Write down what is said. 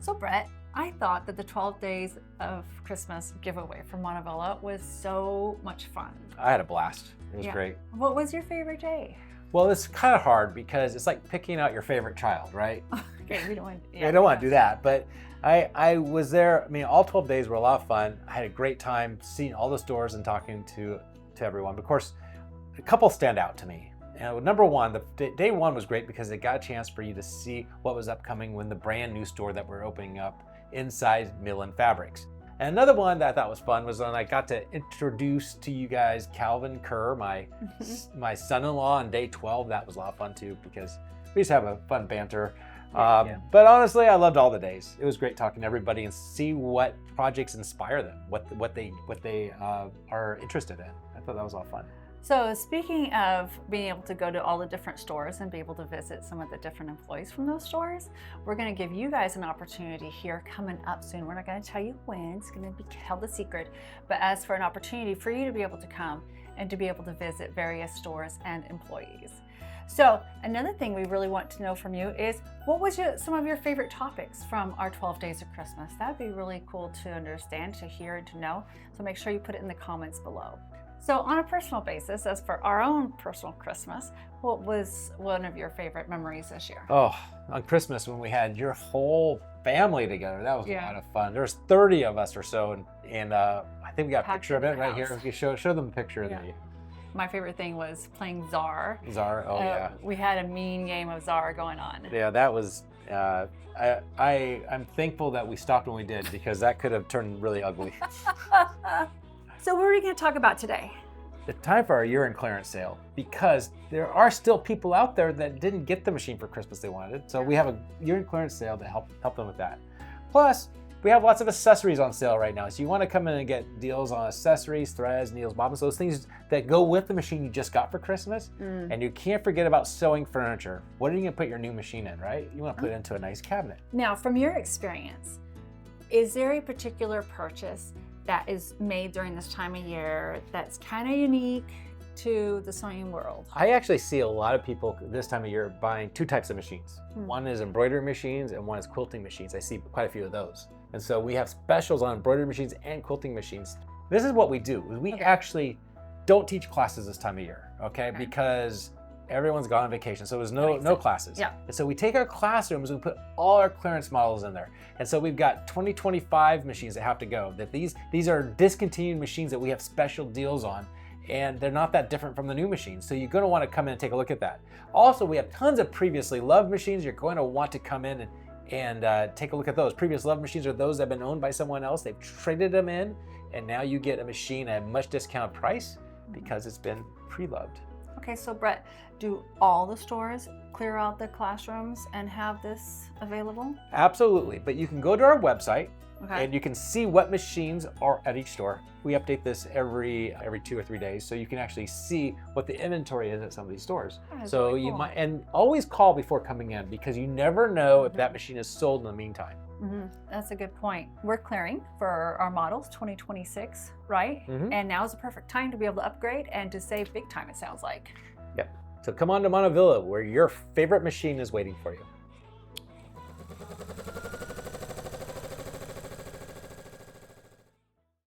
So Brett, I thought that the 12 Days of Christmas giveaway from Montavilla was so much fun. I had a blast. It was great. What was your favorite day? Well, it's kind of hard because it's like picking out your favorite child, right? Okay, we don't want I don't want to do that, but I was there. I mean, all 12 days were a lot of fun. I had a great time seeing all the stores and talking to everyone. But of course, a couple stand out to me. Number one, day one was great because it got a chance for you to see what was upcoming when the brand new store that we're opening up inside Mill & Fabrics. And another one that I thought was fun was when I got to introduce to you guys Calvin Kerr, my son-in-law on day 12. That was a lot of fun too because we just have a fun banter. But honestly, I loved all the days. It was great talking to everybody and see what projects inspire them, what they are interested in. I thought that was a lot of fun. So speaking of being able to go to all the different stores and be able to visit some of the different employees from those stores, we're going to give you guys an opportunity here coming up soon. We're not going to tell you when, it's going to be held a secret, but as for an opportunity for you to be able to come and to be able to visit various stores and employees. So another thing we really want to know from you is what was some of your favorite topics from our 12 Days of Christmas? That'd be really cool to understand, to hear, and to know. So make sure you put it in the comments below. So on a personal basis, as for our own personal Christmas, what was one of your favorite memories this year? Oh, on Christmas when we had your whole family together, that was a lot of fun. There's 30 of us or so, and I think we got a picture of it right here. If you show them a picture of me. My favorite thing was playing Czar. Czar, oh yeah. We had a mean game of Czar going on. Yeah, that was, I'm thankful that we stopped when we did because that could have turned really ugly. So what are we going to talk about today? It's time for our year-end clearance sale because there are still people out there that didn't get the machine for Christmas they wanted. So we have a year-end clearance sale to help them with that. Plus, we have lots of accessories on sale right now. So you want to come in and get deals on accessories, threads, needles, bobbins, those things that go with the machine you just got for Christmas. And you can't forget about sewing furniture. What are you going to put your new machine in, right? You want to put it into a nice cabinet. Now, from your experience, is there a particular purchase that is made during this time of year that's kind of unique to the sewing world? I actually see a lot of people this time of year buying two types of machines. One is embroidery machines and one is quilting machines. I see quite a few of those. And so we have specials on embroidery machines and quilting machines. This is what we do. We actually don't teach classes this time of year, okay? Because everyone's gone on vacation, so there's no classes. Yeah. And so we take our classrooms and we put all our clearance models in there. And so we've got 2025 machines that have to go. That these are discontinued machines that we have special deals on, and they're not that different from the new machines. So you're going to want to come in and take a look at that. Also, we have tons of previously loved machines. You're going to want to come in and take a look at those. Previous loved machines are those that have been owned by someone else. They've traded them in, and now you get a machine at a much discounted price because it's been pre-loved. Okay, so Brett, do all the stores clear out the classrooms and have this available? Absolutely, but you can go to our website and you can see what machines are at each store. We update this every 2 or 3 days, so you can actually see what the inventory is at some of these stores. So really cool. And always call before coming in because you never know if that machine is sold in the meantime. That's a good point. We're clearing for our models 2026, right? And now is the perfect time to be able to upgrade and to save big time, it sounds like. Yep. So come on to Montavilla where your favorite machine is waiting for you.